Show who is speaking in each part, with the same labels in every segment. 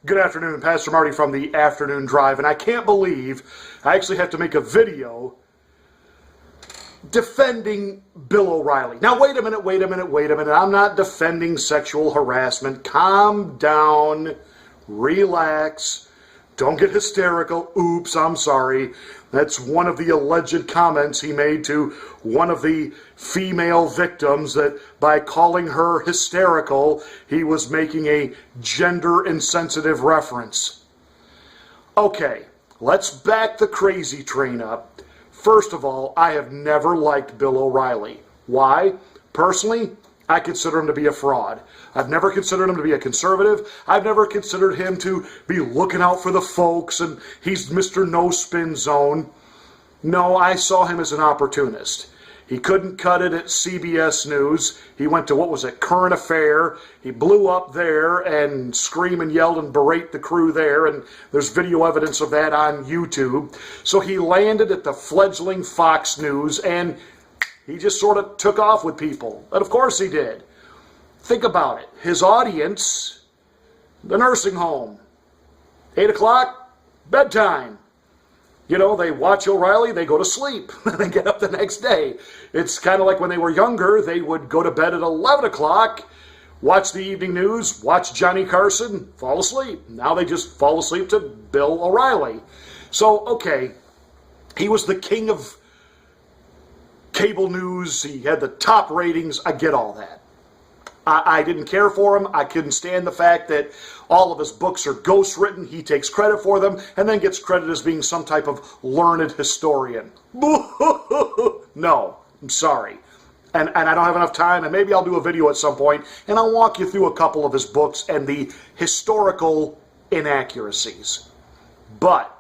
Speaker 1: Good afternoon, Pastor Marty from the Afternoon Drive, and I can't believe I actually have to make a video defending Bill O'Reilly. Now, wait a minute. I'm not defending sexual harassment. Calm down, relax, don't get hysterical. Oops, I'm sorry. That's one of the alleged comments he made to one of the female victims, that by calling her hysterical, he was making a gender-insensitive reference. Okay, let's back the crazy train up. First of all, I have never liked Bill O'Reilly. Why? Personally, I consider him to be a fraud. I've never considered him to be a conservative. I've never considered him to be looking out for the folks and he's Mr. No Spin Zone. No, I saw him as an opportunist. He couldn't cut it at CBS News. He went to, what was it, Current Affair. He blew up there and screamed and yelled and berate the crew there, and there's video evidence of that on YouTube. So he landed at the fledgling Fox News, and he just sort of took off with people. And of course he did. Think about it. His audience, the nursing home, 8 o'clock, bedtime. You know, they watch O'Reilly, they go to sleep, they get up the next day. It's kind of like when they were younger, they would go to bed at 11 o'clock, watch the evening news, watch Johnny Carson, fall asleep. Now they just fall asleep to Bill O'Reilly. So, okay, he was the king of cable news, he had the top ratings, I get all that. I didn't care for him. I couldn't stand the fact that all of his books are ghostwritten. He takes credit for them and then gets credit as being some type of learned historian. No, I'm sorry. And I don't have enough time, and maybe I'll do a video at some point, and I'll walk you through a couple of his books and the historical inaccuracies. But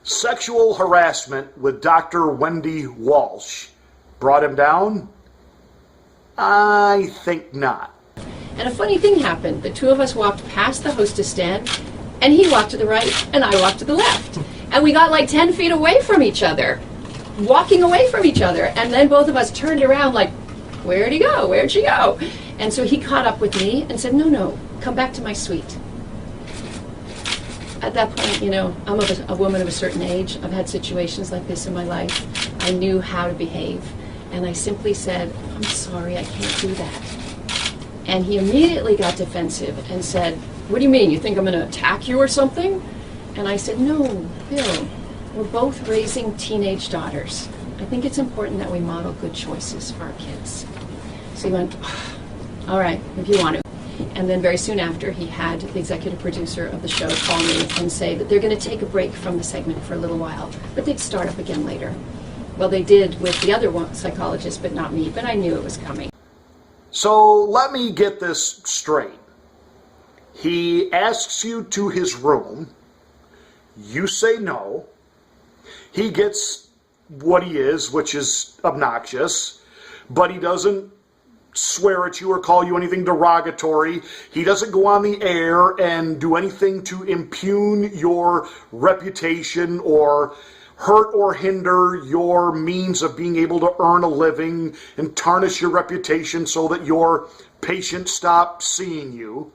Speaker 1: sexual harassment with Dr. Wendy Walsh brought him down? I think not.
Speaker 2: And a funny thing happened. The two of us walked past the hostess stand, and he walked to the right, and I walked to the left. And we got like 10 feet away from each other, walking away from each other. And then both of us turned around like, where'd he go? Where'd she go? And so he caught up with me and said, no, come back to my suite. At that point, you know, I'm a woman of a certain age. I've had situations like this in my life. I knew how to behave. And I simply said, I'm sorry, I can't do that. And he immediately got defensive and said, what do you mean? You think I'm going to attack you or something? And I said, no, Bill, we're both raising teenage daughters. I think it's important that we model good choices for our kids. So he went, all right, if you want to. And then very soon after, he had the executive producer of the show call me and say that they're going to take a break from the segment for a little while, but they'd start up again later. Well, they did with the other one psychologist, but not me, but I knew it was coming.
Speaker 1: So let me get this straight. He asks you to his room, you say no, he gets what he is, which is obnoxious, but he doesn't swear at you or call you anything derogatory. He doesn't go on the air and do anything to impugn your reputation or hurt or hinder your means of being able to earn a living and tarnish your reputation so that your patients stop seeing you.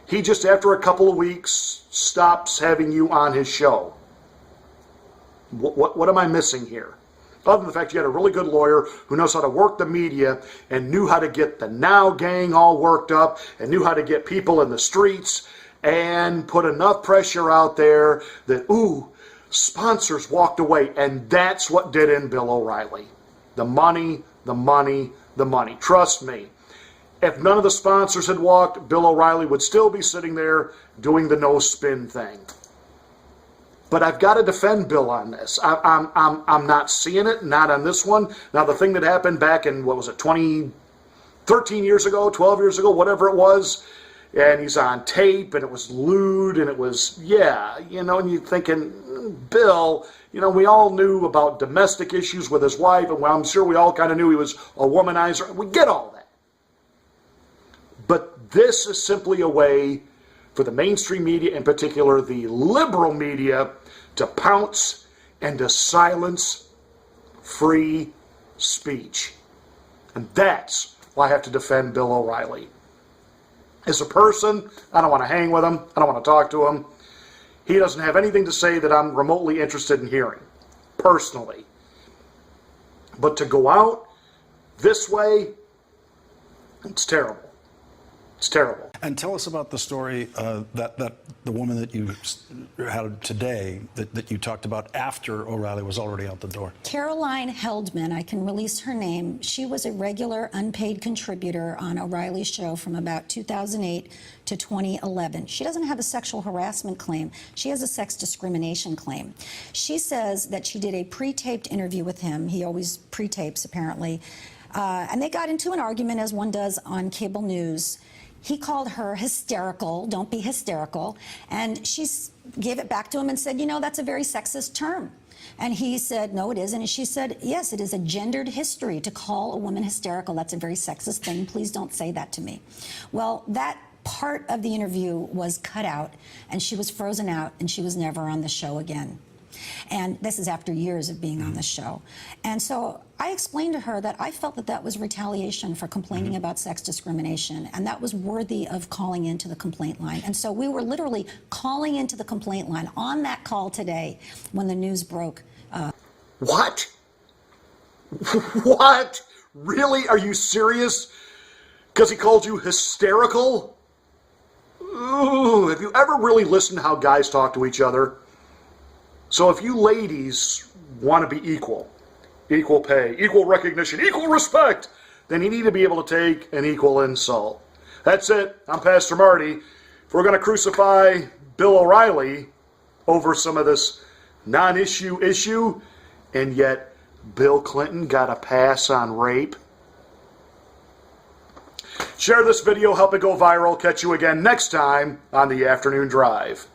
Speaker 1: He just, after a couple of weeks, stops having you on his show. What am I missing here? Other than the fact you had a really good lawyer who knows how to work the media and knew how to get the Now gang all worked up and knew how to get people in the streets and put enough pressure out there that, sponsors walked away, and that's what did in Bill O'Reilly. The money, the money, the money. Trust me, if none of the sponsors had walked, Bill O'Reilly would still be sitting there doing the no spin thing. But I've got to defend Bill on this. I'm not seeing it, not on this one. Now, the thing that happened back in, 13 years ago, 12 years ago, whatever it was, and he's on tape, and it was lewd, and it was, and you're thinking, Bill, we all knew about domestic issues with his wife, and I'm sure we all kind of knew he was a womanizer. We get all that. But this is simply a way for the mainstream media, in particular the liberal media, to pounce and to silence free speech. And that's why I have to defend Bill O'Reilly. As a person, I don't want to hang with him. I don't want to talk to him. He doesn't have anything to say that I'm remotely interested in hearing, personally. But to go out this way, it's terrible. It's terrible.
Speaker 3: And tell us about the story that the woman that you had today that you talked about after O'Reilly was already out the door.
Speaker 4: Carolyn Heldman, I can release her name. She was a regular unpaid contributor on O'Reilly's show from about 2008 to 2011. She doesn't have a sexual harassment claim. She has a sex discrimination claim. She says that she did a pre-taped interview with him. He always pre-tapes, apparently. And they got into an argument, as one does on cable news. He called her hysterical, don't be hysterical, and she gave it back to him and said, you know, that's a very sexist term. And he said, no, it isn't. And she said, yes, it is a gendered history to call a woman hysterical. That's a very sexist thing. Please don't say that to me. Well, that part of the interview was cut out, and she was frozen out, and she was never on the show again. And this is after years of being on the show. And so I explained to her that I felt that that was retaliation for complaining about sex discrimination, and that was worthy of calling into the complaint line. And so we were literally calling into the complaint line on that call today when the news broke.
Speaker 1: What? What? Really? Are you serious? Because he called you hysterical? Ooh, have you ever really listened to how guys talk to each other? So if you ladies want to be equal pay, equal recognition, equal respect, then you need to be able to take an equal insult. That's it. I'm Pastor Marty. If we're going to crucify Bill O'Reilly over some of this non-issue issue, and yet Bill Clinton got a pass on rape. Share this video, help it go viral. Catch you again next time on the Afternoon Drive.